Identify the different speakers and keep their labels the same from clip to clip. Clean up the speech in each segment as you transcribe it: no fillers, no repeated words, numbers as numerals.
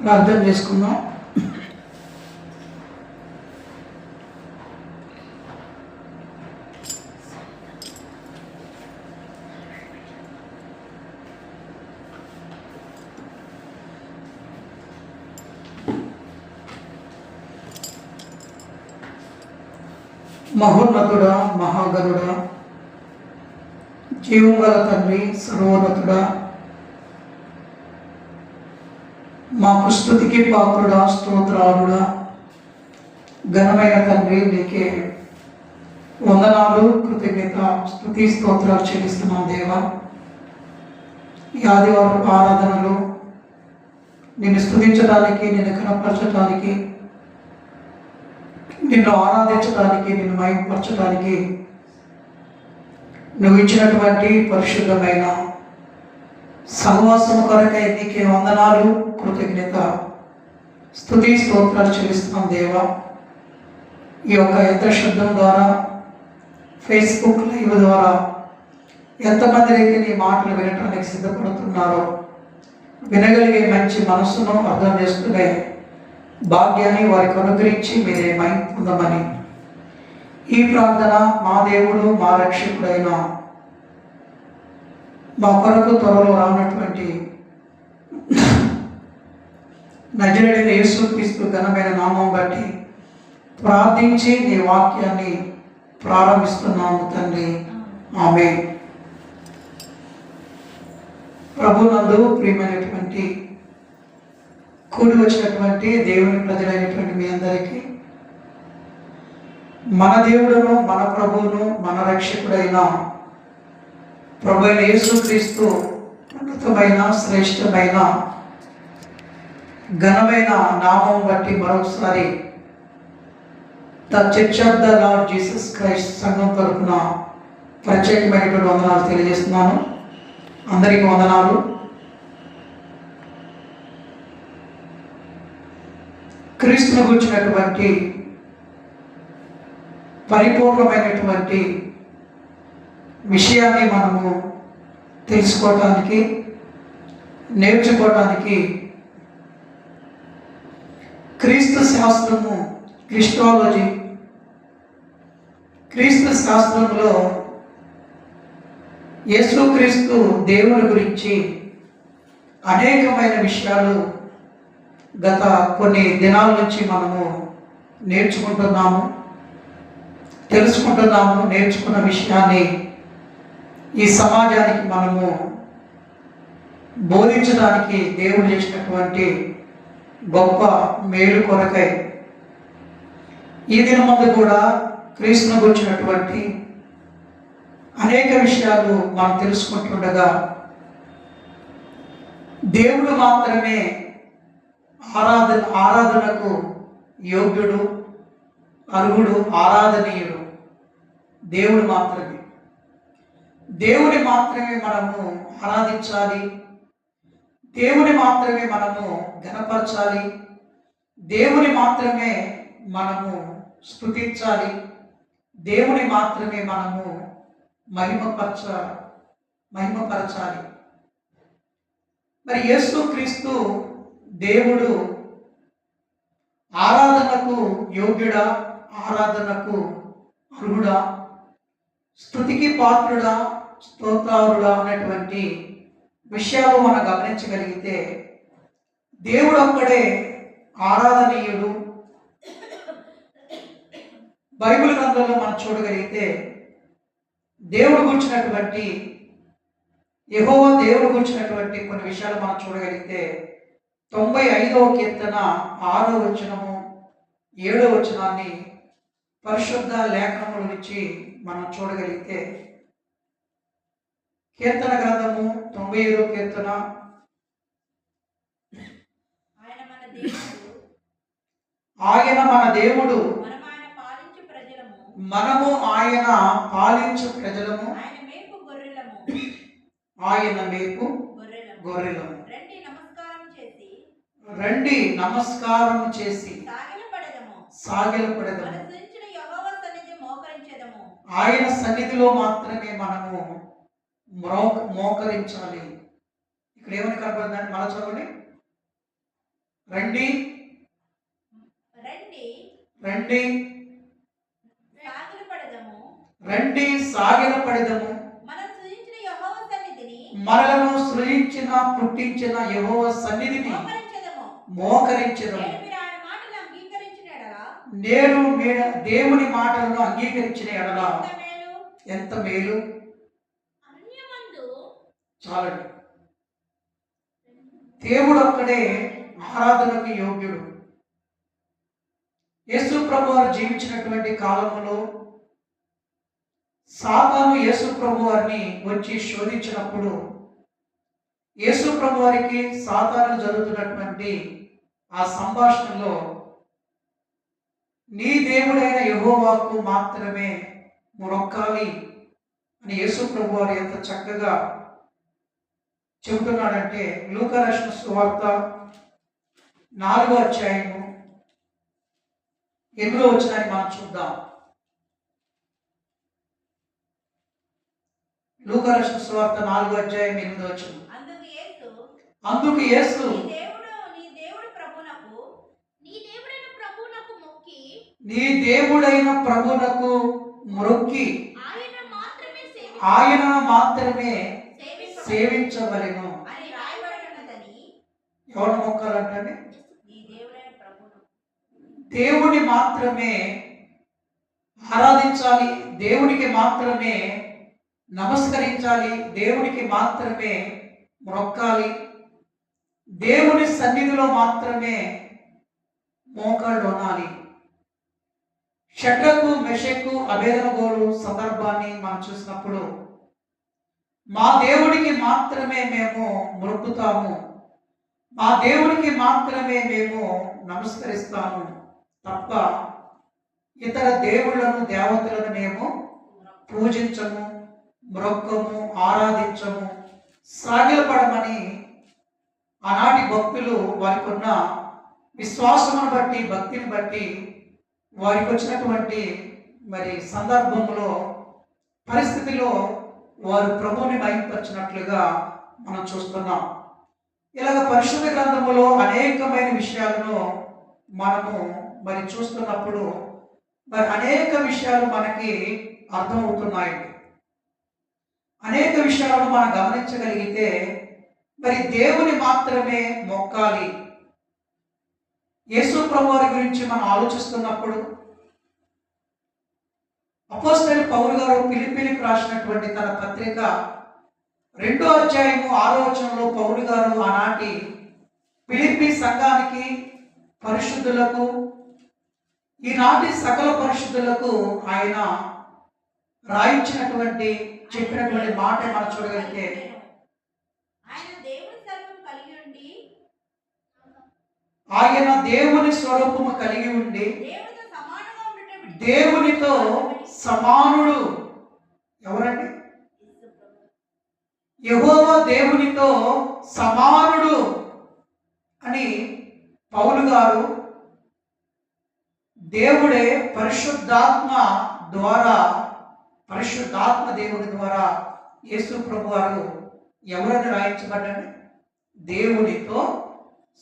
Speaker 1: ప్రార్థన చేసుకుందాం. మహోన్నతుడా, మహాగణుడా, జీవం గల తండ్రి, సర్వోన్నతుడా, మా స్తుతికి పాత్రుడా, స్తోత్రాలుడా, ఘనమైన తండ్రి, నీకే వందనాలు, కృతజ్ఞత, స్తుతి స్తోత్రాలు చెల్లిస్తున్నాం దేవా. ఈ ఆదివారం ఆరాధనలు నిన్ను స్తుతించడానికి, నిన్ను కనపరచడానికి, నిన్ను ఆరాధించడానికి, నిన్ను మహిమపరచడానికి నువ్వు ఇచ్చినటువంటి పరిశుద్ధమైన సహవాసము కొరకై నీకే వందనాలు, కృతజ్ఞత, స్తుతి స్తోత్రాలు చెల్లిస్తున్నాం దేవా. ఈ యొక్క యంత్ర శబ్దం ద్వారా, ఫేస్బుక్ లైవ్ ద్వారా ఎంతమంది అయితే నీ మాటలు వినటానికి సిద్ధపడుతున్నారో, వినగలిగే మంచి మనస్సును అర్థం చేసుకునే భాగ్యాన్ని వారికి అనుగ్రహించి మీరే మహిమ పొందమని ఈ ప్రార్థన మా దేవుడు, మా రక్షకుడైన మా కొరకు త్వరలో రానటువంటి నజరేయుడైన యేసుక్రీస్తు ఘనమైన నామం బట్టి ప్రార్థించి నీ వాక్యాన్ని ప్రారంభిస్తున్నాము తండ్రి. ఆమేన్. ప్రభునందు ప్రియమైనటువంటి కూడి వచ్చినటువంటి దేవుని ప్రజలైనటువంటి మీ అందరికీ మన దేవుడును, మన ప్రభువును, మన రక్షకుడైన ప్రభు అయిన యేసుక్రీస్తు ఉన్నతమైన, శ్రేష్టమైన, ఘనమైన నామం బట్టి మరొకసారి the church of the lord Jesus Christ సంఘం తరపున ప్రత్యేకమైనటువంటి వందనాలు తెలియజేస్తున్నాను. అందరికీ వందనాలు. క్రీస్తును గురించినటువంటి పరిపూర్ణమైనటువంటి విషయాన్ని మనము తెలుసుకోవటానికి, నేర్చుకోవటానికి క్రీస్తు శాస్త్రము, క్రిస్టాలజీ, క్రీస్తు శాస్త్రంలో యేసుక్రీస్తు దేవుని గురించి అనేకమైన విషయాలు గత కొన్ని దినాల నుంచి మనము నేర్చుకుంటున్నాము, తెలుసుకుంటున్నాము. నేర్చుకున్న విషయాన్ని ఈ సమాజానికి మనము బోధించడానికి దేవుడు చేసినటువంటి గొప్ప మేలు కొరకై ఈ దినమందు కూడా క్రీస్తును గురించినటువంటి అనేక విషయాలు మనం తెలుసుకుంటుండగా దేవుడు మాత్రమే ఆరాధనకు యోగ్యుడు, అర్హుడు, ఆరాధనీయుడు దేవుడు మాత్రమే. దేవుని మాత్రమే మనము ఆరాధించాలి, దేవుని మాత్రమే మనము ఘనపరచాలి, దేవుని మాత్రమే మనము స్తుతించాలి, దేవుని మాత్రమే మనము మహిమపరచాలి. మరి యేసుక్రీస్తు దేవుడు ఆరాధనకు యోగ్యుడా, ఆరాధనకు అర్హుడా, స్తుతికి పాత్రుడా, స్తోత్రారుడా అనేటువంటి విషయాలు మనం గమనించగలిగితే దేవుడు ఒక్కడే ఆరాధనీయుడు. బైబిల్ గ్రంథంలో మనం చూడగలిగితే దేవుడు గురించినటువంటి, యెహోవా దేవుడు గురించినటువంటి కొన్ని విషయాలు మనం చూడగలిగితే 95వ కీర్తన 6వ వచనము 7వ వచనాన్ని పరిశుద్ధ లేఖనముల నుంచి మనం చూడగలిగితే, కీర్తన గ్రంథము 95వ కీర్తన, ఆయన మన దేవుడు, మనము ఆయన పాలించు ప్రజలము, ఆయన మేపు గొర్రెలము. రండి నమస్కారం చేసి సాగిలపడెదము. ఆయన సన్నిధిలో మాత్రమే మనము మోకరించాలి. ఇక్కడ ఏమని కనపడుతుందంటే, మన చదవండి. రండి
Speaker 2: రండి
Speaker 1: రండి
Speaker 2: సాగిలపడదము
Speaker 1: రండి సాగిలపడదము
Speaker 2: మనం సృజించిన యెహోవా సన్నిధిని
Speaker 1: మనలను సృజించిన పుట్టించిన యెహోవా సన్నిధిని మోకరించెదము. నేడు దేవుని మాటలను అంగీకరించిన ఎడల ఎంత మేలు. చాలండి. దేవుడు ఒక్కడే ఆరాధనకు యోగ్యుడు. యేసు ప్రభు వారు జీవించినటువంటి కాలంలో సాతాను యేసు ప్రభు వారిని వచ్చి శోధించినప్పుడు యేసు ప్రభు వారికి సాతాను జరుగుతున్నటువంటి ఆ సంభాషణలో నీ దేవుడైన యెహోవాకు మాత్రమే మొక్కాలి అని యేసు ప్రభు వారు ఎంత చక్కగా చెబుతున్నాడంటే లూకా రాసిన సువార్త 4వ అధ్యాయము 8వ వచనాన్ని మనం చూద్దాం. లూకా రాసిన సువార్త 4వ అధ్యాయం 8వ వచనం. అందుకు యేసు నీ దేవుడైన ప్రభునకు మొక్కి ఆయన మాత్రమే సేవించవలెను. ఎవరు మొక్కాలంటే దేవుని మాత్రమే ఆరాధించాలి, దేవునికి మాత్రమే నమస్కరించాలి, దేవునికి మాత్రమే మొక్కాలి, దేవుని సన్నిధిలో మాత్రమే మోకాళ్ళు ఉనాలి. షడ్రకు మెషకు అబేదనగోలు సందర్భాన్ని మనం చూసినప్పుడు మా దేవుడికి మాత్రమే మేము మొక్కుతాము, మా దేవుడికి మాత్రమే మేము నమస్కరిస్తాము తప్ప ఇతర దేవుళ్ళను దేవతలను మేము పూజించము, మొక్కము, ఆరాధించము, సాగిలపడమని ఆనాటి భక్తులు వారికి ఉన్న విశ్వాసమును బట్టి భక్తిని బట్టి వారికి వచ్చినటువంటి సందర్భంలో పరిస్థితిలో వారు ప్రభువుని మహింపరిచినట్లుగా మనం చూస్తున్నాం. ఇలాగ పరిశుద్ధ గ్రంథములో అనేకమైన విషయాలను మనము చూస్తున్నప్పుడు అనేక విషయాలు మనకి అర్థమవుతున్నాయి. అనేక విషయాలను మనం గమనించగలిగితే దేవుని మాత్రమే మొక్కాలి. యేసు ప్రభువారి గురించి మనం ఆలోచిస్తున్నప్పుడు అపోస్తలుడైన పౌలు గారు ఫిలిప్పీలకు రాసినటువంటి తన పత్రిక 2వ అధ్యాయము 6వ వచనంలో పౌలు గారు ఆనాటి ఫిలిప్పీ సంఘానికి, పరిశుద్ధులకు, ఈనాటి సకల పరిశుద్ధులకు ఆయన రాయించినటువంటి చెప్పినటువంటి మాట మనం చూడగలిగితే ఆయన దేవుని స్వరూపము కలిగి ఉండి దేవునితో సమానుడు. ఎవరండి? యెహోవా దేవునితో సమానుడు అని పౌలు గారు దేవుడే పరిశుద్ధాత్మ దేవుని ద్వారా యేసు ప్రభు వారు ఎవరని రాయించబడ్డాడు? దేవునితో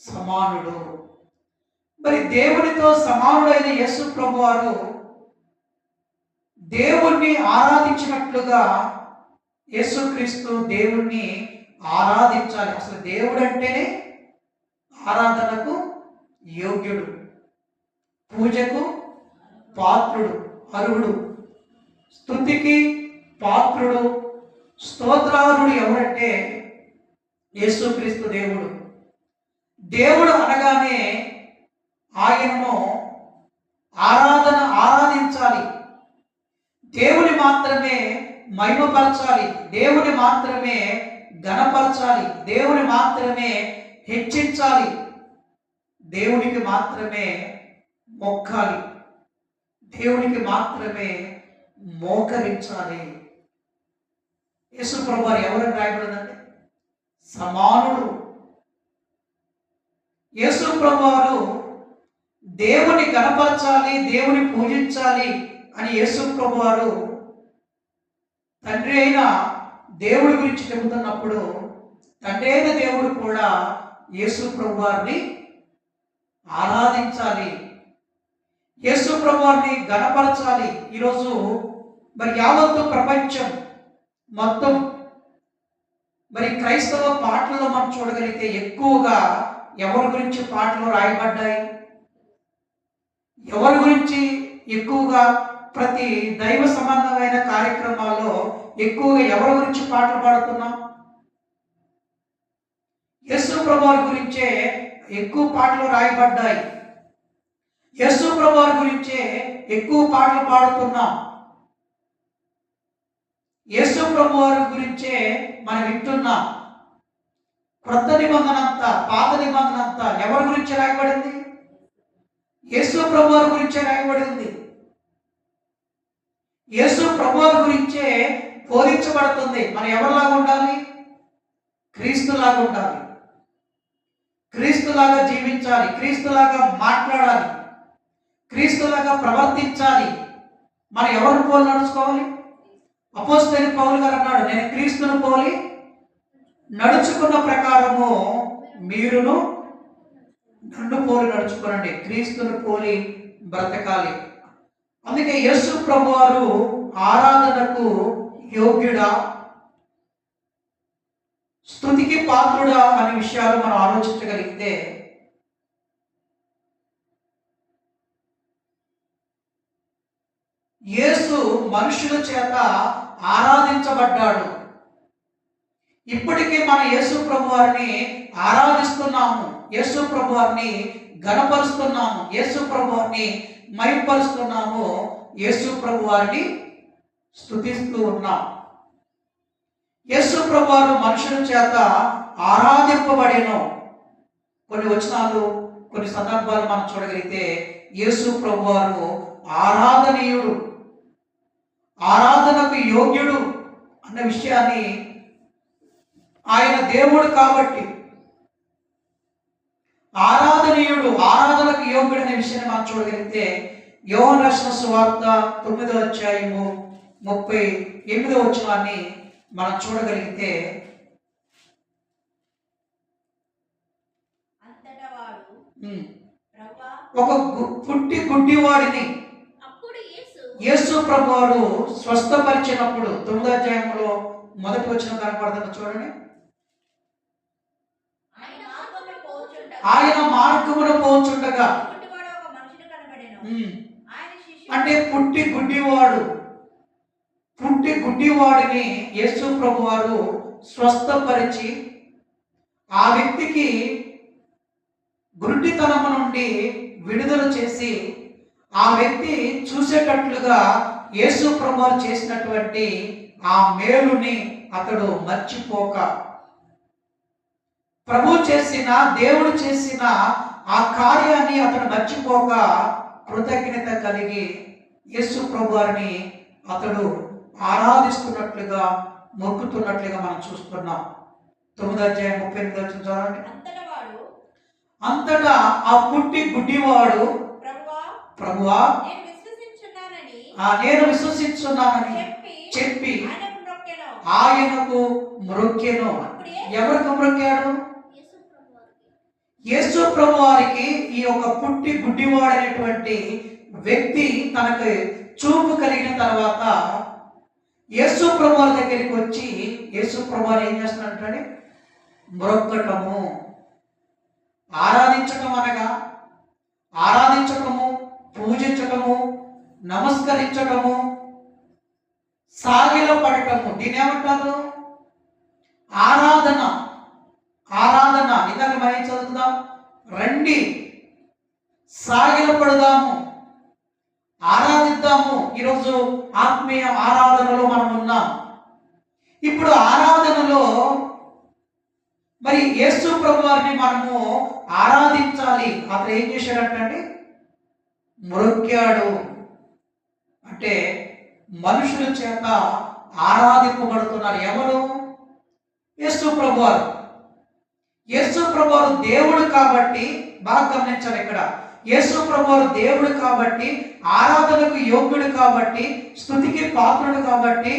Speaker 1: సమానుడు. దేవునితో సమానుడైన యేసు ప్రభు వారు దేవుణ్ణి ఆరాధించినట్లుగా యేసుక్రీస్తు దేవుణ్ణి ఆరాధించాలి. అసలు దేవుడు అంటేనే ఆరాధనకు యోగ్యుడు, పూజకు పాత్రుడు, అర్హుడు, స్తుతికి పాత్రుడు, స్తోత్రార్హుడు ఎవరంటే యేసుక్రీస్తు దేవుడు. దేవుడు అనగానే ఆయనను ఆరాధించాలి, దేవుని మాత్రమే మహిమపరచాలి, దేవుని మాత్రమే ఘనపరచాలి, దేవుని మాత్రమే హెచ్చించాలి, దేవునికి మాత్రమే మొక్కాలి, దేవునికి మాత్రమే మోకరించాలి. యేసు ప్రభువారు ఎవరని రాయబడిందంటే సమానుడు. యేసు ప్రభువారు దేవుని గణపరచాలి, దేవుని పూజించాలి అని యేసు ప్రభువారు తండ్రి అయిన దేవుడి గురించి చెబుతున్నప్పుడు తండ్రి అయిన దేవుడు కూడా యేసు ప్రభువారిని ఆరాధించాలి, యేసు ప్రభువారిని గణపరచాలి. ఈరోజు మరి యావత్తు ప్రపంచం మొత్తం మరి క్రైస్తవ పాటలలో మనం చూడగలిగితే ఎక్కువగా ఎవరి గురించి పాటలు రాయబడ్డాయి, ఎవరి గురించి ఎక్కువగా ప్రతి దైవ సంబంధమైన కార్యక్రమాల్లో ఎక్కువగా ఎవరి గురించి పాటలు పాడుతున్నాం? యేసు ప్రభువారి గురించే ఎక్కువ పాటలు రాయబడ్డాయి, యేసు ప్రభువారి గురించే ఎక్కువ పాటలు పాడుతున్నాం, యేసు ప్రభువారి గురించే మనం వింటున్నాం. క్రొత్త నిబంధన అంతా, పాత నిబంధన అంతా ఎవరి గురించి రాయబడింది? యేసు ప్రభువారి గురించే రాయబడింది. యేసు ప్రభువారి గురించే బోధించబడుతుంది. మనం ఎవరిలాగా ఉండాలి? క్రీస్తులాగా ఉండాలి, క్రీస్తులాగా జీవించాలి, క్రీస్తులాగా మాట్లాడాలి, క్రీస్తులాగా ప్రవర్తించాలి. మనం ఎవరిని పోలి నడుచుకోవాలి? అపోస్తలుడైన పౌలు గారు అన్నాడు, నేను క్రీస్తును పోలి నడుచుకున్న ప్రకారము మీరును నన్ను పోలి నడుచుకోనండి. క్రీస్తును పోలి బ్రతకాలి. అందుకే యేసు ప్రభువారు ఆరాధనకు యోగ్యుడా, స్తుతికి పాత్రుడా అనే విషయాలు మనం ఆలోచించగలిగితే యేసు మనుషుల చేత ఆరాధించబడ్డాడు. ఇప్పటికీ మన యేసు ప్రభువారిని ఆరాధిస్తున్నాము, యేసు ప్రభువారిని ఘనపరుస్తున్నాము, యేసు ప్రభువారిని మహిమపరుస్తున్నాము, యేసు ప్రభువారిని స్తుతిస్తూ ఉన్నాం. యేసు ప్రభువారు మనుషుల చేత ఆరాధింపబడెను. కొన్ని వచనాలు, కొన్ని సందర్భాలు మనం చూడగలిగితే యేసు ప్రభువారు ఆరాధనీయుడు, ఆరాధనకు యోగ్యుడు అన్న విషయాన్ని, ఆయన దేవుడు కాబట్టి ఆరాధనీయుడు, ఆరాధనకు యోగ్యుడు అనే విషయాన్ని మనం చూడగలిగితే యోహాను రాసిన సువార్త 9వ అధ్యాయము 38వ వచనాన్ని మనం చూడగలిగితే,
Speaker 2: అంతటా వాడు ప్రభువా,
Speaker 1: ఒక పుట్టి గుడ్డివాడిని యేసు ప్రభువారు స్వస్థపరిచినప్పుడు 9వ అధ్యాయంలో మొదటి వచనం కనపడుతుంది చూడండి. ఆయన మార్గమున పోచుండగా, అంటే పుట్టి గుడ్డివాడిని యేసు ప్రభువారు స్వస్థపరిచి ఆ వ్యక్తికి గుడ్డితనము నుండి విడుదల చేసి ఆ వ్యక్తి చూసేటట్లుగా యేసు ప్రభువారు చేసినటువంటి ఆ మేలుని అతడు మర్చిపోక, ప్రభు చేసిన, దేవుడు చేసిన ఆ కార్యాన్ని అతడు మర్చిపోక కృతజ్ఞత కలిగి యేసు ప్రభువారిని అతడు ఆరాధిస్తున్నట్లుగా, మొక్కుతున్నట్లుగా మనం చూస్తున్నాం. 9వ అధ్యాయం 38వ వచనం చదవండి. అంతటా ఆ పుట్టి గుడ్డివాడు ప్రభువా, నేను విశ్వసించున్నానని చెప్పి ఆయనకు మ్రొక్కెను. ఎవరికి మ్రొక్కాడు? యేసు ప్రభువారికి ఈ యొక్క పుట్టి గుడ్డివాడైనటువంటి వ్యక్తి తనకు చూపు కలిగిన తర్వాత యేసు ప్రభువారి దగ్గరికి వచ్చి యేసు ప్రభువారు ఏం చేస్తున్నాడంటే మ్రొక్కటము. ఆరాధించటం అనగా, ఆరాధించటము, పూజించటము, నమస్కరించటము, సాగిల పడటము, దీని ఏమంటారు? ఆరాధన. ఆరాధన ఇందాక మనం చదువుతాం, రండి సాగిల పడదాము, ఆరాధిద్దాము. ఈరోజు ఆత్మీయ ఆరాధనలో మనం ఉన్నాం. ఇప్పుడు ఆరాధనలో మరి యేసు ప్రభువారిని మనము ఆరాధించాలి. అతను ఏం చేశాడంటే మ్రొక్కాడు. అంటే మనుషుల చేత ఆరాధింపబడుతున్నారు. ఎవరు? యేసు ప్రభువారు. యేసు ప్రభువారు దేవుడు కాబట్టి, బాగా గమనించాలి ఇక్కడ, యేసు ప్రభువారు దేవుడు కాబట్టి, ఆరాధనకు యోగ్యుడు కాబట్టి, స్తుతికి పాత్రుడు కాబట్టి,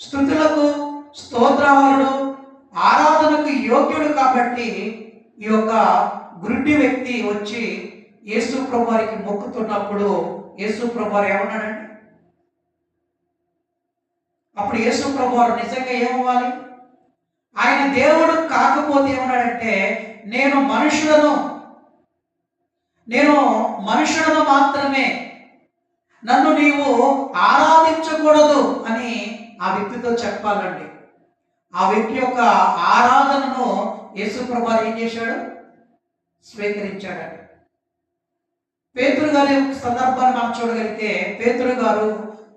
Speaker 1: స్తుతులకు స్తోత్రాలు, ఆరాధనకు యోగ్యుడు కాబట్టి ఈ యొక్క గుడ్డి వ్యక్తి వచ్చి యేసు ప్రభువారికి మొక్కుతున్నప్పుడు యేసు ప్రభువారు ఏమన్నాడండి? అప్పుడు యేసు ప్రభువారు నిజంగా ఏమవ్వాలి? ఆయన దేవుడు కాకపోతే ఏమన్నాడంటే, నేను మనుషులను మాత్రమే, నన్ను నీవు ఆరాధించకూడదు అని ఆ వ్యక్తితో చెప్పాలండి. ఆ వ్యక్తి యొక్క ఆరాధనను యేసు ప్రభువారు ఏం చేశాడు? స్వీకరించాడండి. పేతురు గారి సందర్భాన్ని మనం చూడగలిగితే, పేతురు గారు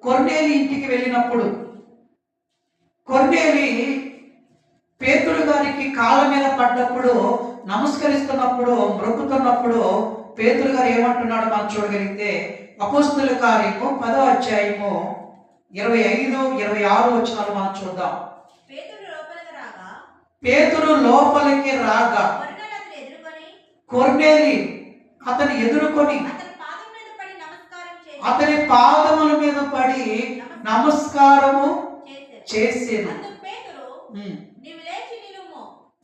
Speaker 1: కొర్నేలి ఇంటికి వెళ్ళినప్పుడు కొర్నేలి పేతురు గారికి కాళ్ళ మీద పడ్డప్పుడు, నమస్కరిస్తున్నప్పుడు, మొక్కుతున్నప్పుడు పేతురు గారు ఏమంటున్నాడు మనం చూడగలిగితే, అపోస్తలుల కార్యము 10వ అధ్యాయము 25, 26 వచనాలు మనం చూద్దాం. పేతురు లోపలికి రాగా కొర్నేలి అతని ఎదుర్కొని అతని పాదముల మీద పడి నమస్కారము చేసేను.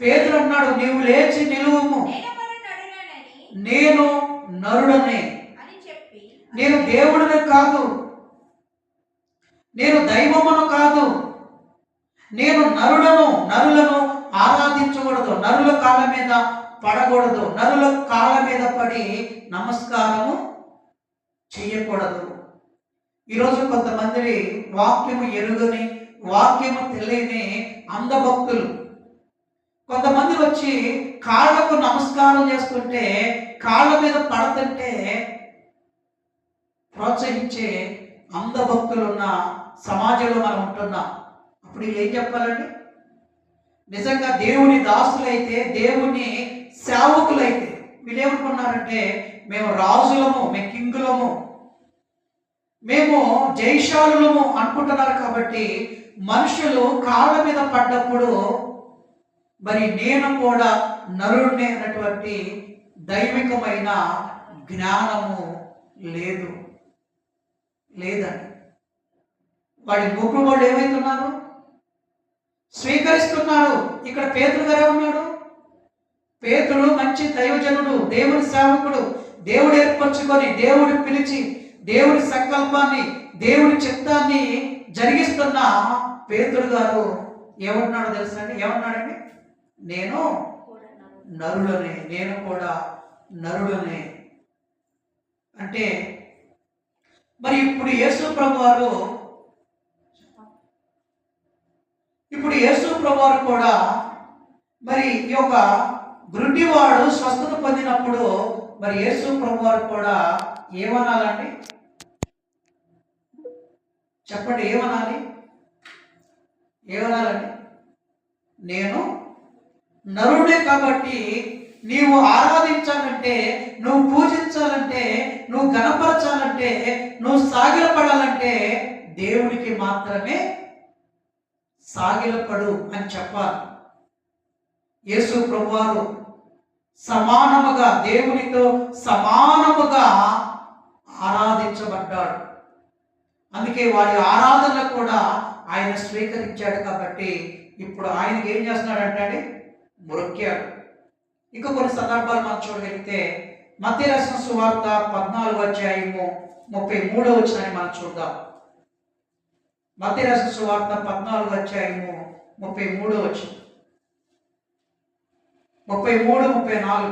Speaker 1: పేతురు అన్నాడు, నీవు లేచి నిలువుము, నేను నరుడనే, నేను దేవుడిని కాదు, నేను దైవమును కాదు, నేను నరులను ఆరాధించకూడదు, నరుల కాళ్ళ మీద పడకూడదు, నరుల కాళ్ళ మీద పడి నమస్కారము చేయకూడదు. ఈరోజు కొంతమంది వాక్యము ఎరుగని, వాక్యము తెలియని అంధభక్తులు కొంతమంది వచ్చి కాళ్ళకు నమస్కారం చేస్తుంటే, కాళ్ళ మీద పడుతుంటే ప్రోత్సహించే అంధభక్తులు ఉన్న సమాజంలో మనం ఉంటున్నాం. అప్పుడు వీళ్ళు ఏం చెప్పాలండి? నిజంగా దేవుని దాసులైతే, దేవుని సేవకులైతే వీళ్ళు ఏమనుకున్నారంటే, మేము రాజులము, మేము కింగులము, మేము జైశాలులము అనుకుంటున్నారు. కాబట్టి మనుషులు కాళ్ళ మీద పడ్డప్పుడు మరి నేను కూడా నరుడినే అన్నటువంటి దైవికమైన జ్ఞానము లేదండి. వాడి మొక్కుబడులు ఏమైతున్నారు? స్వీకరిస్తున్నారు. ఇక్కడ పేతురు గారు ఏమన్నాడు? పేతురు మంచి దైవజనుడు, దేవుని సేవకుడు, దేవుడు ఏర్పరచుకొని, దేవుడు పిలిచి, దేవుడి సంకల్పాన్ని, దేవుడి చిత్తాన్ని జరిగిస్తున్న పేతురు గారు ఏమన్నాడో తెలుసా అండి? ఏమన్నాడండి? నేను నరుడనే, నేను కూడా నరుడనే. అంటే మరి ఇప్పుడు యేసు ప్రభువారు కూడా మరి ఈ యొక్క గుడ్డివాడు స్వస్థత పొందినప్పుడు మరి యేసు ప్రభువారు కూడా ఏమనాలండి? చెప్పండి, ఏమనాలండి? నేను నరుడే కాబట్టి నీవు ఆరాధించాలంటే, నువ్వు పూజించాలంటే, నువ్వు గణపరచాలంటే, నువ్వు సాగిలపడాలంటే దేవునికి మాత్రమే సాగిలపడు అని చెప్పాలి. యేసు ప్రభువారు సమానముగా, దేవునితో సమానముగా ఆరాధించబడ్డాడు. అందుకే వారి ఆరాధన కూడా ఆయన స్వీకరించాడు. కాబట్టి ఇప్పుడు ఆయనకి ఏం చేస్తున్నాడంటే మొక్కాడు. ఇంకా కొన్ని సందర్భాలు మనం చూడగలిగితే, మత్తయి రాసిన సువార్త 14వ అధ్యాయము 33వ వచనాన్ని మనం చూద్దాం. మత్తయి రాసిన సువార్త 14వ అధ్యాయము 33వ వచనం, 33, 34.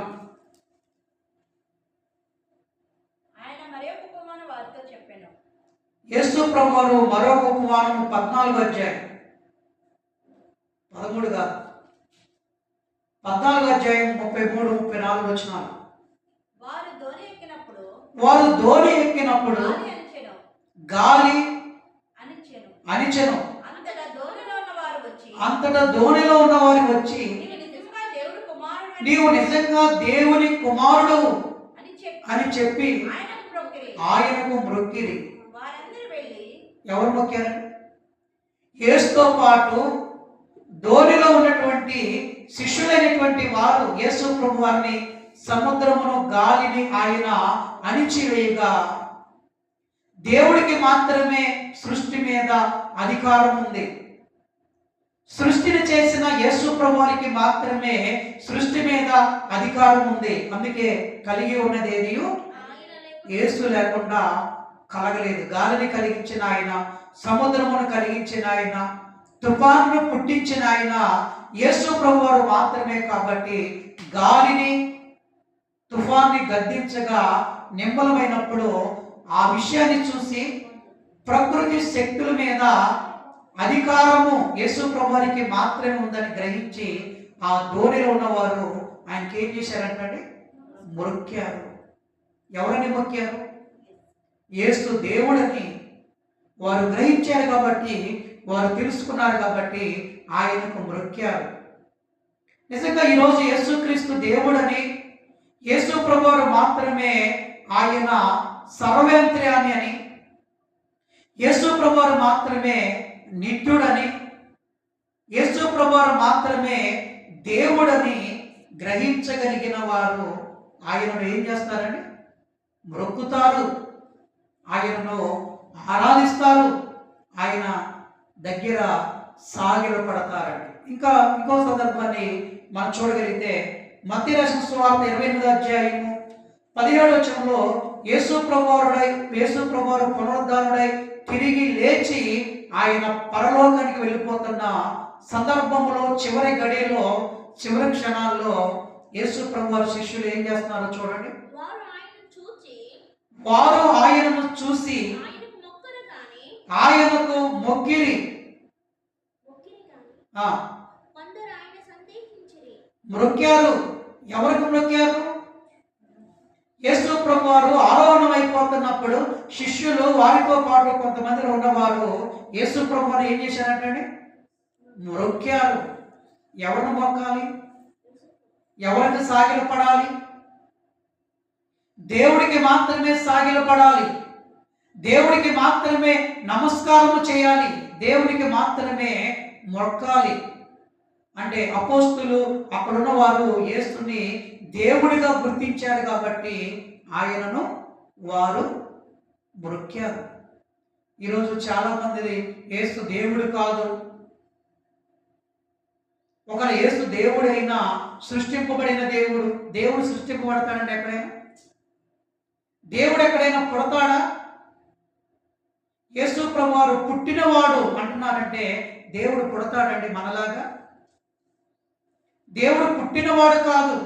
Speaker 1: యేసు ప్రభువారు మరొక ఉపమానము 14వ అధ్యాయం 13 కాదు, 14వ అధ్యాయం 33, 34 వచనాలు. వారు ధోని ఎక్కినప్పుడు గాలి అణిచెను. అంతటా ధోనిలో ఉన్నవారు వచ్చి, నీవు నిజంగా దేవుని కుమారుడు అని చెప్పి ఆయనకు మ్రొక్కిరి. ఎవరు మొక్కారండి? యేసుతో పాటు ధోనిలో ఉన్నటువంటి శిష్యులైనటువంటి వారు యేసు ప్రభువారిని, సముద్రమును, గాలిని ఆయన అణిచివేయగా, దేవుడికి మాత్రమే సృష్టి మీద అధికారం ఉంది. సృష్టిని చేసిన యేసు ప్రభువారికి మాత్రమే సృష్టి మీద అధికారం ఉంది. అందుకే కలిగి ఉన్నది ఏది యేసు లేకుండా కలగలేదు. గాలిని కలిగించిన ఆయన, సముద్రమును కలిగించిన ఆయన, తుఫానును పుట్టించిన ఆయన యేసు ప్రభువారు మాత్రమే. కాబట్టి గాలిని తుఫాన్ని గద్దించగా నిమ్మలమైనప్పుడు ఆ విషయాన్ని చూసి ప్రకృతి శక్తుల మీద అధికారము యేసు ప్రభువారికి మాత్రమే ఉందని గ్రహించి ఆ ధోనిలో ఉన్నవారు ఆయనకి ఏం చేశారంటే మొక్కారు. ఎవరని మొక్కారు? యేసు దేవుడని వారు గ్రహించారు కాబట్టి, వారు తెలుసుకున్నారు కాబట్టి ఆయనకు మొక్కారు. నిజంగా ఈరోజు యేసుక్రీస్తు దేవుడని, యేసు ప్రభువారు మాత్రమే ఆయన సర్వేంద్రియాన్ని అని, యేసు ప్రభువారు మాత్రమే నిత్యుడని, యేసు ప్రభువారు మాత్రమే దేవుడని గ్రహించగలిగిన వారు ఆయనను ఏం చేస్తారండి? మొక్కుతారు, ఆయనను ఆరాధిస్తారు, ఆయన దగ్గర సాగిలు పడతారండి. ఇంకో సందర్భాన్ని మనం చూడగలిగితే మత్తయి రాసిన సువార్త 28వ అధ్యాయము 17వ వచనంలో యేసు ప్రభువారు పునరుద్ధానుడై తిరిగి లేచి ఆయన పరలోకానికి వెళ్ళిపోతున్న సందర్భంలో చివరి గడిలో, చివరి క్షణాల్లో యేసు ప్రభువారి శిష్యులు ఏం చేస్తున్నారో చూడండి. వారు ఆయనను చూసి ఆయనకు మొక్కిరి. మొక్కారు. ఎవరికి మొక్కారు? యేసు ప్రభువారు ఆరోహణం అయిపోతున్నప్పుడు శిష్యులు వారితో పాటు కొంతమంది ఉన్నవారు యేసు ప్రభువారు ఏం చేశారంటే మొక్కారు. ఎవరిని మొక్కాలి? ఎవరికి సాగిల పడాలి? దేవుడికి మాత్రమే సాగిల పడాలి, దేవుడికి మాత్రమే నమస్కారము చేయాలి, దేవుడికి మాత్రమే మొక్కాలి. అంటే అపోస్తులు అక్కడున్న వారు యేసుని దేవుడిగా గుర్తించారు కాబట్టి ఆయనను వారు మొక్కారు. ఈరోజు చాలా మంది యేసు దేవుడు కాదు, ఒకవేళ యేసు దేవుడైనా సృష్టింపబడిన దేవుడు సృష్టింపబడతాడండి? ఎక్కడైనా దేవుడు ఎక్కడైనా పుడతాడా? యేసు ప్రభువారు పుట్టినవాడు అంటున్నారంటే దేవుడు పుడతాడండి మనలాగా? దేవుడు పుట్టినవాడు కాదు,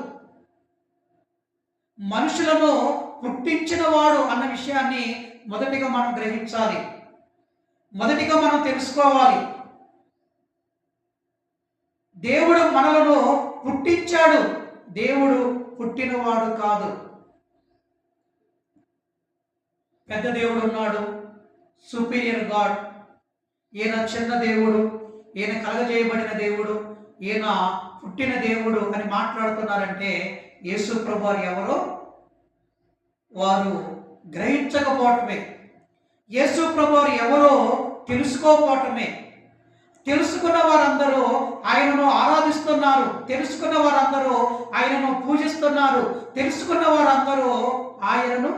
Speaker 1: మనుషులను పుట్టించినవాడు అన్న విషయాన్ని మొదటిగా మనం గ్రహించాలి, మొదటిగా మనం తెలుసుకోవాలి. దేవుడు మనలను పుట్టించాడు, దేవుడు పుట్టినవాడు కాదు. పెద్ద దేవుడు ఉన్నాడు, సుపీరియర్ గాడ్. ఈయన చిన్న దేవుడు, ఈయన కలగజేయబడిన దేవుడు, ఈయన పుట్టిన దేవుడు అని మాట్లాడుతున్నారంటే యేసు ప్రభువారు ఎవరో వారు గ్రహించకపోవటమే, యేసు ప్రభువారు ఎవరో తెలుసుకోకపోవటమే. తెలుసుకున్న వారందరూ ఆయనను ఆరాధిస్తున్నారు, తెలుసుకున్న వారందరూ ఆయనను పూజిస్తున్నారు, తెలుసుకున్న వారందరూ ఆయనను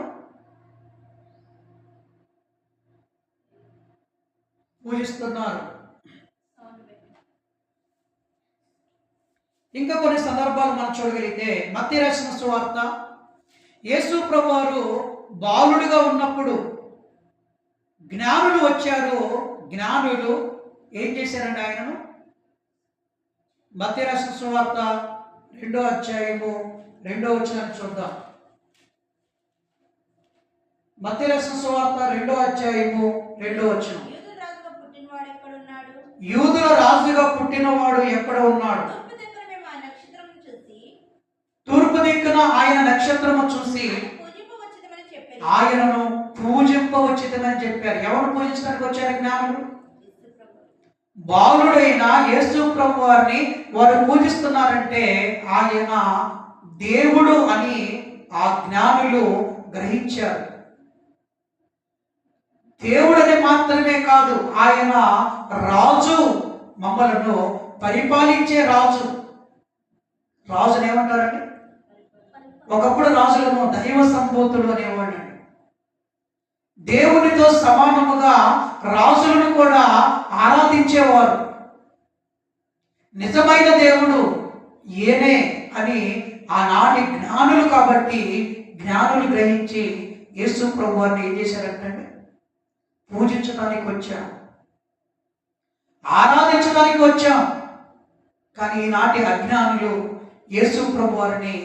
Speaker 1: పూజిస్తున్నారు. ఇంకా కొన్ని సందర్భాలు మనం చూడగలిగితే మత్తయి రాసిన సువార్త యేసు ప్రభువారు బాలుడిగా ఉన్నప్పుడు జ్ఞానులు వచ్చారు. జ్ఞానులు ఏం చేశారండి ఆయనను? మత్తయి రాసిన సువార్త 2వ అధ్యాయము 2వ వచనాన్ని చూద్దాం. మత్తయి రాసిన సువార్త 2వ అధ్యాయము 2వ వచనం. యూదుల రాజుగా పుట్టినవాడు ఎక్కడ ఉన్నాడు? తూర్పు దిక్కున ఆయన నక్షత్రము చూసి ఆయనను పూజింపవచ్చితమని చెప్పారు. ఎవరు పూజించడానికి వచ్చారు? జ్ఞానులు. బాలుడైన యేసు ప్రభువారిని వారు పూజిస్తున్నారంటే ఆయన దేవుడు అని ఆ జ్ఞానులు గ్రహించారు. దేవుడని మాత్రమే కాదు, ఆయన రాజు, మమ్మలను పరిపాలించే రాజు. రాజుని ఏమంటారండి? ఒకప్పుడు రాజులను దైవ సంభూతులు అనేవాళ్ళండి. దేవునితో సమానముగా రాజులను కూడా ఆరాధించేవారు. నిజమైన దేవుడు ఏనే అని ఆనాటి జ్ఞానులు కాబట్టి జ్ఞానులు గ్రహించి యేసు ప్రభు వారిని ఏం చేశారంటే పూజించడానికి వచ్చాం, ఆరాధించడానికి వచ్చాం. కానీ ఈనాటి అజ్ఞానులు యేసు ప్రభు వారిని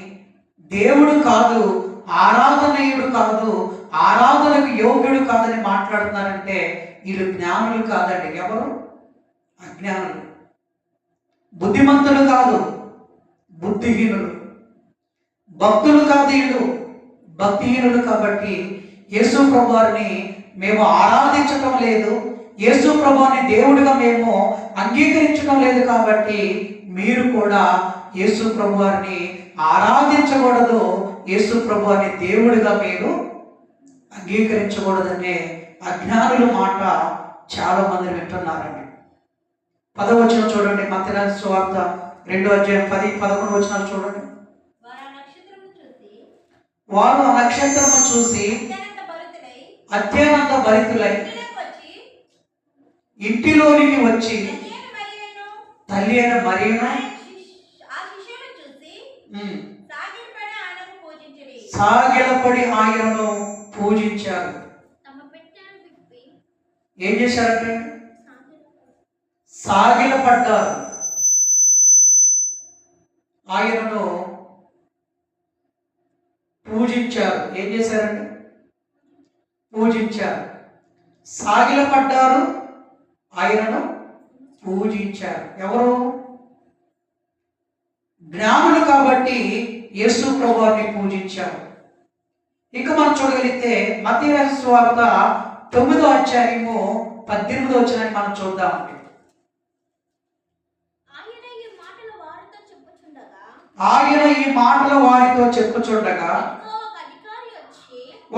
Speaker 1: దేవుడు కాదు, ఆరాధనీయుడు కాదు, ఆరాధనకు యోగ్యుడు కాదని మాట్లాడుతున్నారంటే వీళ్ళు జ్ఞానులు కాదండి. ఎవరు? అజ్ఞానులు. బుద్ధిమంతులు కాదు, బుద్ధిహీనులు. భక్తులు కాదు వీళ్ళు, భక్తిహీనులు. కాబట్టి యేసు ప్రభువారిని మేము ఆరాధించటం లేదు, యేసు ప్రభువారిని దేవుడిగా మేము అంగీకరించడం లేదు. కాబట్టి మీరు కూడా యేసు ప్రభువారిని ఆరాధించకూడదు, యేసు ప్రభువారిని దేవుడిగా మీరు అంగీకరించకూడదనే అజ్ఞానుల మాట చాలా మంది వింటున్నారండి. 10వ వచనం చూడండి, మత్తయి రాసిన సువార్త 2వ అధ్యాయం 10, 11 వచనాలు చూడండి. వారు ఆ నక్షత్రము చూసి అత్యంత భరితులై ఇంటిలోనికి వచ్చి తల్లి అయిన మరియను సాగిలపడి ఆయనను పూజించారు. ఏం చేశారంటే సాగిలపడ్డారు, ఆయనను పూజించారు. ఏం చేశారంటే పూజించారు, సాగిలపడ్డారు, ఆయనను పూజించారు. ఎవరు? జ్ఞానులు కాబట్టి యేసు ప్రభువారిని పూజించారు. ఇక మనం చూడగలిగితే మత్తయి రాసిన సువార్త 9వ అధ్యాయము 18వ వచనాన్ని మనం చూద్దామండి. ఆయన ఈ మాటలు వారితో చెప్పుచుండగా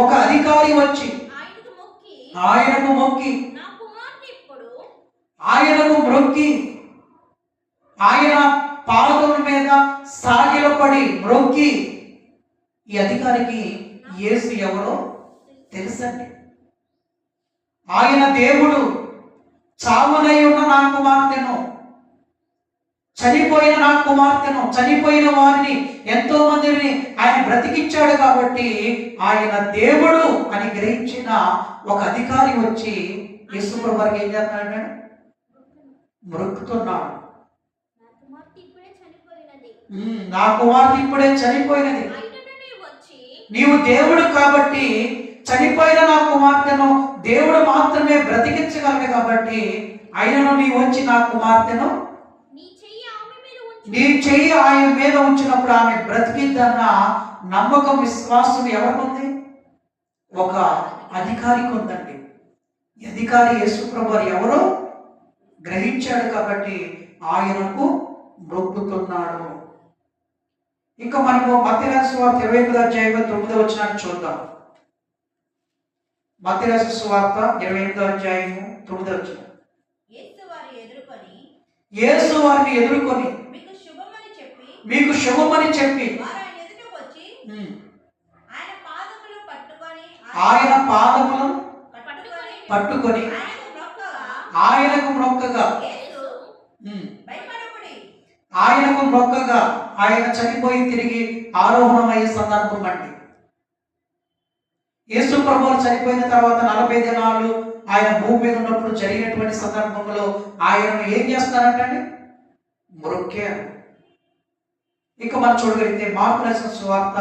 Speaker 1: ఒక అధికారి వచ్చి ఆయనకు మొక్కి ఆయన పాదముల మీద సాగిలపడి మ్రొక్కి, ఈ అధికారికి యేసు ఎవరో తెలుసండి. ఆయన దేవుడు, చావునై ఉన్న నా కుమార్తెను, చనిపోయిన నా కుమార్తెను, చనిపోయిన వారిని ఎంతో మందిని ఆయన బ్రతికించాడు. కాబట్టి ఆయన దేవుడు అని గ్రహించిన ఒక అధికారి వచ్చి యేసు ప్రభు వారికి ఏం చేస్తున్నాడు? మ్రొక్కుతున్నాడు. నా కుమార్తె ఇప్పుడే చనిపోయినది, నీవు దేవుడు కాబట్టి చనిపోయిన నా కుమార్తెను దేవుడు మాత్రమే బ్రతికించగలడు. కాబట్టి ఆయనను నీవు వచ్చి నా కుమార్తెను నీ చెయ్యి ఆయన మీద ఉంచినప్పుడు ఆమె బ్రతికిద్దన్న నమ్మకం, విశ్వాసం ఎవరికి? ఒక అధికారికి ఉందండి. ఈ అధికారి యేసు ప్రభు ఎవరో గ్రహించాడు కాబట్టి ఆయనకు మొక్కుతున్నాడు. ఇంకా మనము మత్తయి రాసిన సువార్త 28వ అధ్యాయం 9వ వచనాన్ని చూద్దాం. మత్తయి రాసిన సువార్త 28వ అధ్యాయం 9వ వచనం. యేసు వారిని ఎదుర్కొని మీకు శుభమని చెప్పి ఆయన పాదములను పట్టుకొని ఆయనకు మొక్కగా ఆయన చనిపోయి తిరిగి ఆరోహణమయ్యే సందర్భం అండి. యేసు ప్రభువు చనిపోయిన తర్వాత 40 దినాలు ఆయన భూమి మీద ఉన్నప్పుడు జరిగినటువంటి సందర్భంలో ఆయనను ఏం చేస్తారంటే మ్రొక్కారు. ఇక మనం చూడగలిగితే మార్కు రాసిన సువార్త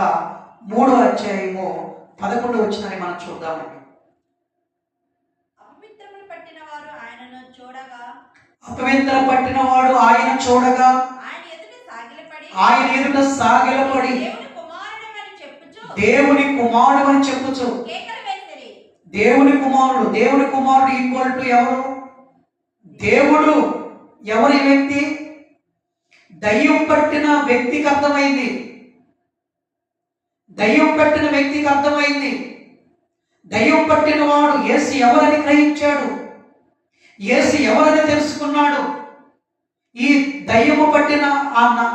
Speaker 1: 3వ అధ్యాయము 11వ వచనాన్ని మనం చూద్దామండి. అపవిత్ర పట్టిన వాడు ఆయన చూడగా ఆయన ఎదుట సాగిలపడి దేవుని కుమారుడు అని చెప్పుచు, దేవుని కుమారుడు ఈక్వల్ టు ఎవరు? దేవుడు. ఎవరి వ్యక్తి? దయ్యం పట్టిన వ్యక్తికి అర్థమైంది. దయ్యం పట్టిన వాడు యేసు ఎవరని గ్రహించాడు, యేసు ఎవరని తెలుసుకున్నాడు. ఈ దయ్యము పట్టిన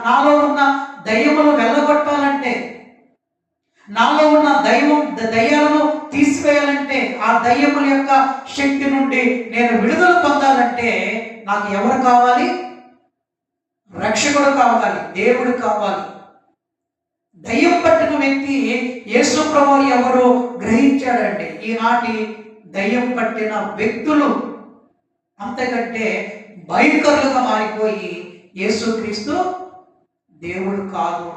Speaker 1: నాలో ఉన్న దయ్యమును వెళ్ళగొట్టాలంటే, నాలో ఉన్న దయ్యాలను తీసివేయాలంటే, ఆ దయ్యముల యొక్క శక్తి నుండి నేను విడుదల పొందాలంటే నాకు ఎవరు కావాలి? రక్షకుడు కావాలి, దేవుడు కావాలి. దయ్యం పట్టిన వ్యక్తి యేసు ప్రభువు ఎవరో గ్రహించాడండి. ఈనాటి దయ్యం పట్టిన వ్యక్తులు అంతకంటే భయంకరులుగా మారిపోయి యేసుక్రీస్తు దేవుడు కాదు,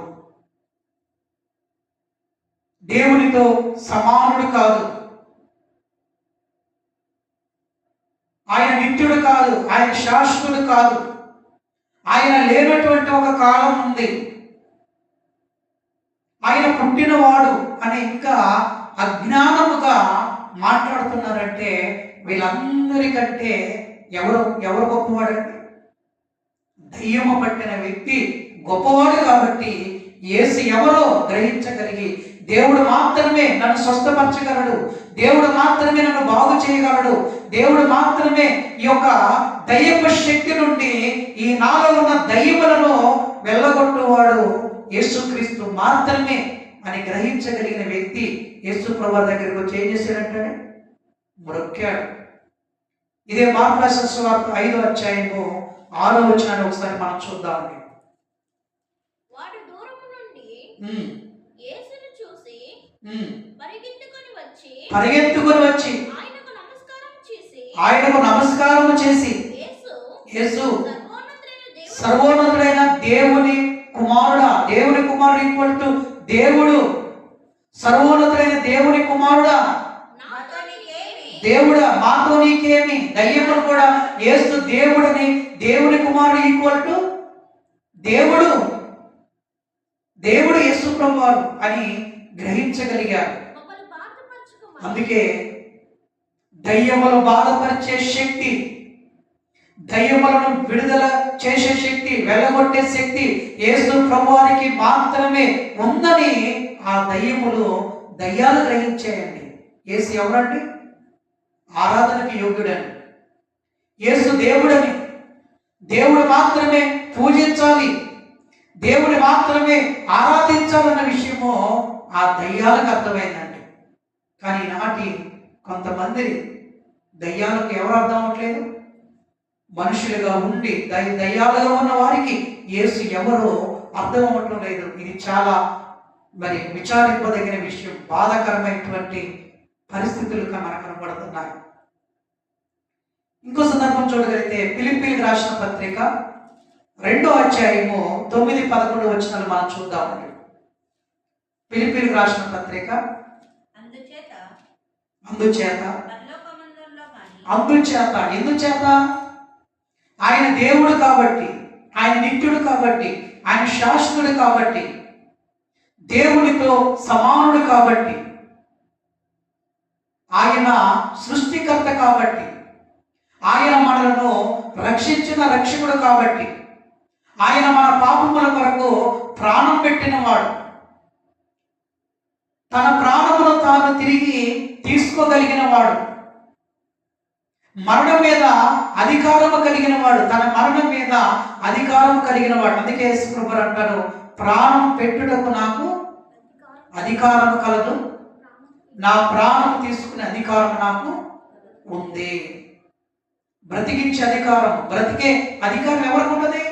Speaker 1: దేవునితో సమానుడు కాదు, ఆయన నిత్యుడు కాదు, ఆయన శాశ్వతుడు కాదు, ఆయన లేనటువంటి ఒక కాలం ఉంది, ఆయన పుట్టినవాడు అని ఇంకా అజ్ఞానముగా మాట్లాడుతున్నారంటే వీళ్ళందరికంటే ఎవరు గొప్పవాడండి? దయ్యము పట్టిన వ్యక్తి గొప్పవాడు. కాబట్టి యేసు ఎవరో గ్రహించగలిగి దేవుడు మాత్రమే నన్ను స్వస్థపరచగలడు, దేవుడు మాత్రమే నన్ను బాగు చేయగలడు, దేవుడు మాత్రమే ఈ యొక్క దయ్యపు శక్తి నుండి ఈ నాలో ఉన్న దయ్యములను వెళ్ళగొట్టువాడు యేసుక్రీస్తు మాత్రమే అని గ్రహించగలిగిన వ్యక్తి యేసు ప్రభువు దగ్గరికి వచ్చి ఏం చేశాడంటే మొక్కాడు. ఇదే మార్కు రాసిన సువార్త 5వ అధ్యాయము 6వ వచనాన్ని ఒకసారి మనం చూద్దామండి.
Speaker 2: వాడు దూరము నుండి యేసును చూసి పరిగెత్తుకొని వచ్చి ఆయనకు నమస్కారం చేసి యేసు సర్వోన్నతుడైన దేవుని కుమారుడా, దేవుని కుమారుడు ఈక్వల్ టు దేవుడు, సర్వోన్నతుడైన దేవుని కుమారుడా, దేవుడా మాతో నీకేమి, దయ్యములు కూడా యేసు దేవుడని, దేవుని కుమారుడు ఈక్వల్ టు దేవుడు, దేవుడు యేసు ప్రభువారు అని గ్రహించగలిగారు. అందుకే దయ్యములు బాధపరిచే శక్తి, దయ్యములను విడుదల చేసే శక్తి, వెళ్ళగొట్టే శక్తి యేసు ప్రభువారికి మాత్రమే ఉందని ఆ దయ్యాలు గ్రహించేయండి. యేసు ఎవరండి? ఆరాధనకి యోగ్యుడని, యేసు దేవుడని, దేవుడు మాత్రమే పూజించాలి, దేవుని మాత్రమే ఆరాధించాలన్న విషయము ఆ దయ్యాలకు అర్థమైందండి. కానీ నాటి కొంతమంది దయ్యాలకు ఎవరు అర్థం అవ్వట్లేదు? మనుషులుగా ఉండి దయ్యాలుగా ఉన్న వారికి యేసు ఎవరో అర్థం అవ్వటం లేదు. ఇది చాలా విచారింపదగిన విషయం, బాధాకరమైనటువంటి పరిస్థితులు మనకు కనబడుతున్నాయి. ఇంకో సందర్భం చూడగలిగితే ఫిలిప్పీలకు రాసిన పత్రిక 2వ అధ్యాయము 9-11 వచనాలు మనం చూద్దామండి. ఫిలిప్పీలకు రాసిన పత్రిక ఎందుచేత ఆయన దేవుడు కాబట్టి, ఆయన నిత్యుడు కాబట్టి, ఆయన శాశ్వతుడు కాబట్టి, దేవునితో సమానుడు కాబట్టి, ఆయన సృష్టికర్త కాబట్టి, ఆయన మనలను రక్షించిన రక్షకుడు కాబట్టి, ఆయన మన పాపముల కొరకు ప్రాణం పెట్టినవాడు, తన ప్రాణమును తాను తిరిగి తీసుకోగలిగిన వాడు, మరణం మీద అధికారము కలిగిన వాడు, తన మరణం మీద అధికారం కలిగిన వాడు. అందుకే యేసుప్రభు అంటారు, ప్రాణం పెట్టుటకు నాకు అధికారం కలదు, నా ప్రాణం తీసుకునే అధికారం నాకు ఉంది. బ్రతికించే అధికారం, బ్రతికే అధికారం ఎవరికి ఉన్నది?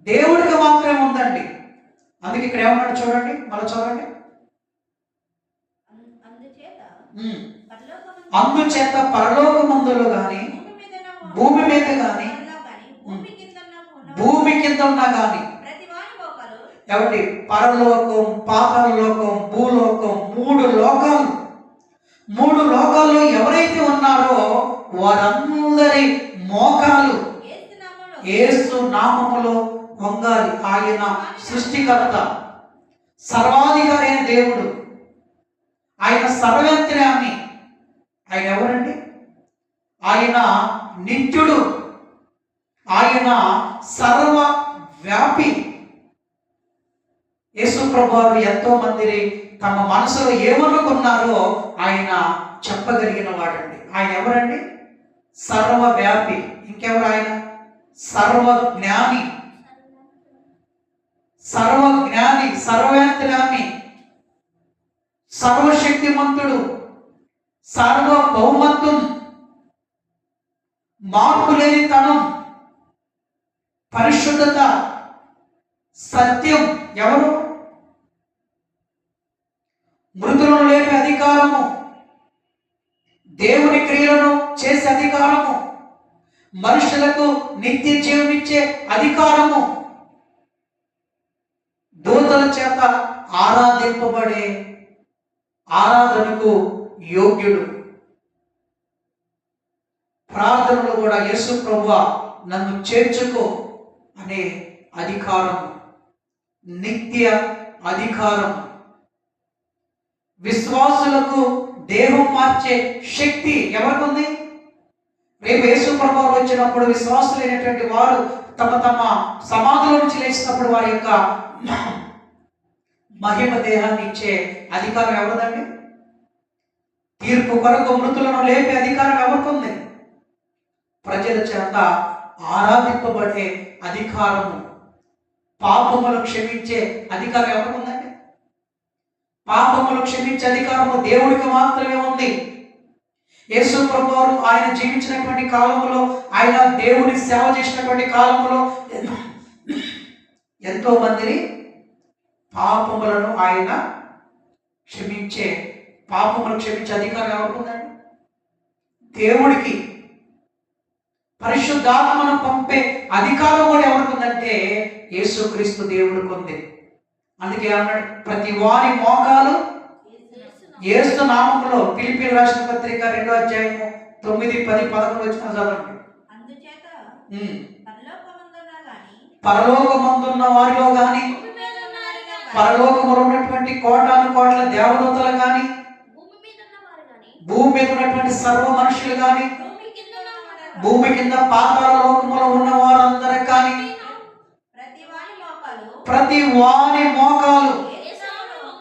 Speaker 2: దేవుడికి మాత్రమే ఉందండి. అందుకే ఇక్కడ ఏమన్నాడు చూడండి, మళ్ళీ చూడండి. అందుచేత పరలోకమందులో గాని, భూమి మీద గాని, భూమి కింద ఉన్నా గాని, ఎవరి పరలోకం, పాతాళ లోకం, భూలోకం, 3 లోకాలు, 3 లోకాల్లో ఎవరైతే ఉన్నారో వారందరి మోకాలు యేసు నామములో వంగాలి. ఆయన సృష్టికర్త, సర్వాధికారి అయిన దేవుడు, ఆయన సర్వవ్యాపి. ఆయన ఎవరండి? ఆయన నిత్యుడు, ఆయన సర్వవ్యాపి. యేసు ప్రభువు ఎంతో మందిని తమ మనసులో ఏమనుకున్నారో ఆయన చెప్పగలిగిన వాడండి. ఆయన ఎవరండి? సర్వవ్యాపి. ఇంకెవరు ఆయన? సర్వజ్ఞాని, సర్వవ్యాపి, సర్వశక్తిమంతుడు, సార్వభౌమత్వం, మార్పు లేని తనం, పరిశుద్ధత, సత్యం. ఎవరు? మృతులను లేపే అధికారము, దేవుని క్రియలను చేసే అధికారము, మనుషులకు నిత్య జీవమిచ్చే అధికారము, దూతల చేత ఆరాధింపబడే ఆరాధనకు యోగ్యుడు. ప్రార్థనలు కూడా యేసు ప్రభువా నన్ను చేర్చుకో అనే అధికారం, నిత్య అధికారం. విశ్వాసులకు దేహం మార్చే శక్తి ఎవరికి ఉంది? రేపు యేసు ప్రభువు వచ్చినప్పుడు విశ్వాసులైనటువంటి వారు తమ తమ సమాధుల నుంచి లేచినప్పుడు వారి యొక్క మహిమ దేహాన్ని ఇచ్చే అధికారం ఎవరిదండి? తీర్పు కొరకు మృతులను లేపే అధికారం ఎవరికి ఉంది? ప్రజల చేత ఆరాధింపబడే అధికారము, పాపములు క్షమించే అధికారం ఎవరికి ఉందండి? పాపములు క్షమించే అధికారము దేవుడికి మాత్రమే ఉంది. యేసు ప్రభువారు ఆయన జీవించినటువంటి కాలములో, ఆయన దేవుని సేవ చేసినటువంటి కాలములో ఎంతో మందిని పాపములను ఆయన పాపములు క్షమించే అధికారం ఎవరికి ఉందండి? దేవుడికి. పరిశుద్ధాత్మను పంపే అధికారం కూడా ఎవరికి ఉందంటే యేసుక్రీస్తు దేవుడికి ఉంది. అందుకే అన్నాడు, ప్రతి వారి మోకాలు యేసు నామములో. ఫిలిప్పీయులకు రాసిన పత్రిక 2వ అధ్యాయము 9, 10, 11 వచ్చిన చదవండి. పరలోకమందున్న వారిలో గాని, పరలోకములో ఉన్నటువంటి కోటాను కోట్ల దేవదూతలు గాని, భూమి మీద ఉన్నటువంటి సర్వ మనుషులు గాని, భూమి కింద పాతాళ లోకములో ఉన్న వారందరూ కానీ, ప్రతి వాని మోకాలు,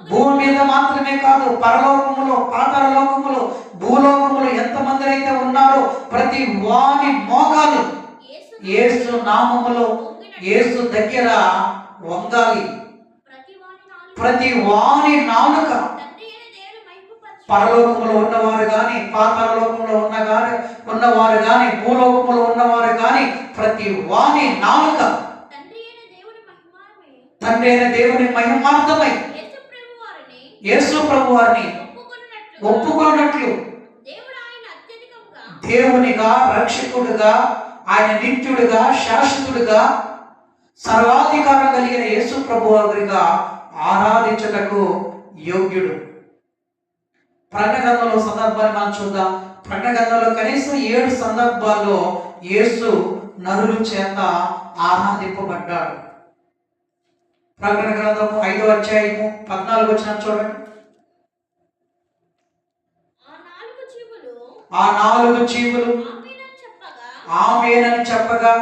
Speaker 2: భూమి మీద మాత్రమే కాదు, పరలోకములో, పాతాళ లోకములో, భూలోకములో ఎంతమంది అయితే ఉన్నారో ప్రతి వాని మోకాలు యేసు నామములో, యేసు దగ్గర వంగాలి. ప్రతి వాని నాలుక, పరలోకములో ఉన్నవారు గాని, పాతాళ లోకంలో ఉన్నవారు గాని, భూలోకములో ఉన్నవారు గాని, ప్రతి వాని నాలుక తండ్రి అయిన దేవుని మహిమార్థమై యేసు ప్రభువారిని ఒప్పుకున్నట్లు దేవునిగా, రక్షకుడుగా, ఆయన నిత్యుడిగా, శాశ్వతుడిగా, సర్వాధికారం కలిగిన యేసు ప్రభువారిగా ఆరాధించుటకు యోగ్యుడు. ప్రకటన గ్రంథంలో సందర్భాన్ని మనం చూద్దాం. ప్రకటన గ్రంథంలో కనీసం 7 సందర్భాల్లో యేసు నరుల చేత ఆరాధింపబడ్డాడు. ప్రకటన గ్రంథము 5వ అధ్యాయము 14 వచనం చూడండి. ఆ 4 జీవులు ఆమేనని చెప్పగా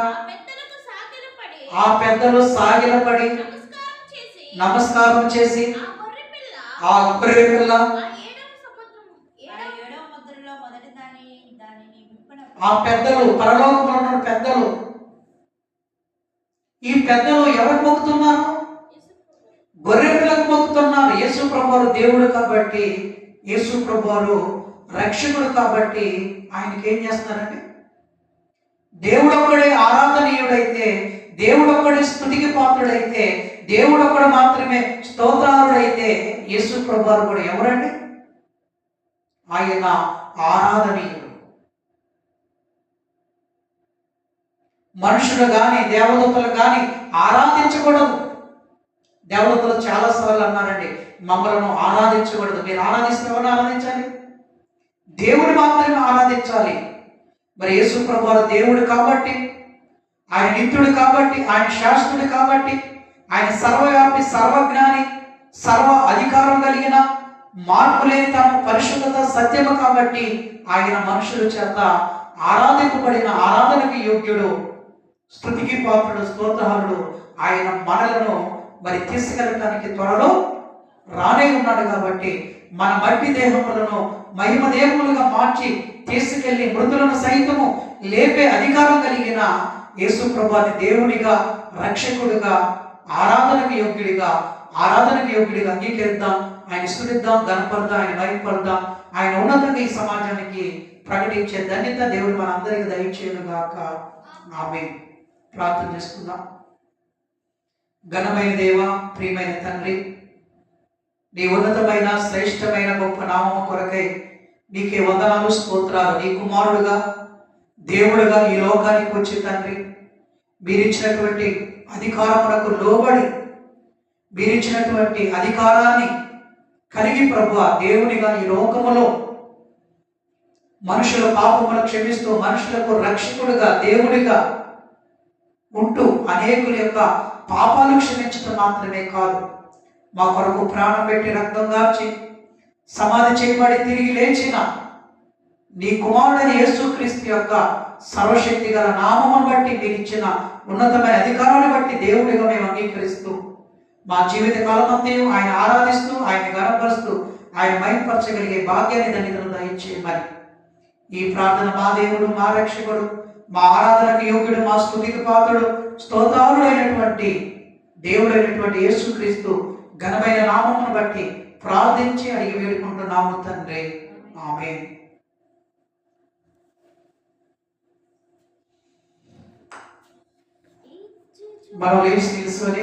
Speaker 2: ఆ పెద్దలు సాగిలపడి నమస్కారం చేసి ఆ గొర్రె పిల్ల, ఆ పెద్దలు, పరలోకంలో ఉన్న పెద్దలు, ఈ పెద్దలు ఎవరు మొక్కుతున్నారు? గొర్రె పిల్లకు మొక్కుతున్నారు. యేసు ప్రభువారు దేవుడు కాబట్టి, యేసు ప్రభువారు రక్షకుడు కాబట్టి ఆయనకి ఏం చేస్తున్నారంటే, దేవుడొక్కడే ఆరాధనీయుడైతే, దేవుడొక్కడే స్తుతికి పాత్రుడైతే, దేవుడొక్కడు మాత్రమే స్తోత్రారుడైతే యేసు ప్రభువారు కూడా ఎవరండి? ఆయన ఆరాధనీయుడు. మనుషులు కానీ, దేవదూతలు కానీ ఆరాధించకూడదు. దేవదూతలు చాలా సార్లు అన్నారండి, మమ్మల్ని ఆరాధించకూడదు. మీరు ఆరాధిస్తే ఎవరిని ఆరాధించాలి? దేవుడు మాత్రమే ఆరాధించాలి. మరి యేసు ప్రభువారు దేవుడు కాబట్టి, ఆయన నిత్యుడు కాబట్టి, ఆయన శాశ్వతుడు కాబట్టి, ఆయన సర్వవ్యాపి, సర్వజ్ఞాని, సర్వ అధికారం కలిగిన, మార్పు లేని తాను పరిశుద్ధత, సత్యము కాబట్టి ఆయన మనుషుల చేత ఆరాధింపబడిన ఆరాధనకి యోగ్యుడు, స్తుతికి పాత్రుడు, స్తోత్రాలుడు. ఆయన మనలను మరి తీసుకెళ్ళటానికి త్వరలో రానే ఉన్నాడు కాబట్టి మన మట్టి దేహములను మహిమ దేహములుగా మార్చి తీసుకెళ్లి మృతులను సైతము లేపే అధికారం కలిగిన యేసు ప్రభువాని దేవునిగా, రక్షకుడిగా, ఆరాధనకు యోగ్యుడిగా అంగీకరిద్దాం. ఆయన స్తుతిద్దాం, గణపడదాం, ఆయన మహిమపడదాం. ఆయన ఉన్నతంగా ఈ సమాజానికి ప్రకటించే ధన్యత దేవుడు మనందరికీ దయచేయును గాక. ఆమేన్. ప్రార్థన చేసుకుందాం. ఘనమైన దేవ, ప్రియమైన తండ్రి, నీ ఉన్నతమైన శ్రేష్టమైన గొప్ప నామము కొరకై నీకే వందనాలు, స్తోత్రాలు. నీ కుమారుడుగా దేవుడుగా ఈ లోకానికి వచ్చి తండ్రి, మీరిచ్చినటువంటి అధికారములకు లోబడి, మీరిచ్చినటువంటి అధికారాన్ని కలిగి ప్రభువా దేవునిగా ఈ లోకములో మనుషుల పాపములు క్షమిస్తూ మనుషులకు రక్షకుడుగా దేవుడిగా ఉంటూ అనేకుల యొక్క పాపాలు క్షమించడం మాత్రమే కాదు, మా కొరకు ప్రాణం పెట్టి రక్తం గార్చి సమాధి చేయబడి తిరిగి లేచిన నీ కుమారుడైన యేసుక్రీస్తు యొక్క సర్వశక్తి గల నామమును బట్టి మీరు ఇచ్చిన ఉన్నతమైన అధికారాన్ని బట్టి దేవుడిగా మేము అంగీకరిస్తూ మా జీవిత కాలమంతయు ఆయన ఆరాధిస్తూ ఆయన గణపరుస్తూ ఆయన మహిమపరచగలిగే భాగ్యాన్ని ధన్యతను దయచేయమని ఈ ప్రార్థన మా దేవుడు, మా రక్షకుడు, మా ఆరాధనకు యోగ్యుడు, మా స్తుతికి పాత్రుడు, స్తోత్రాలుడైనటువంటి దేవుడైనటువంటి యేసుక్రీస్తు ఘనమైన నామమును బట్టి ప్రార్థించి అడిగి వేడుకుంటున్నాము తండ్రి. ఆమేన్. మనం లేచి నిలుచుకొని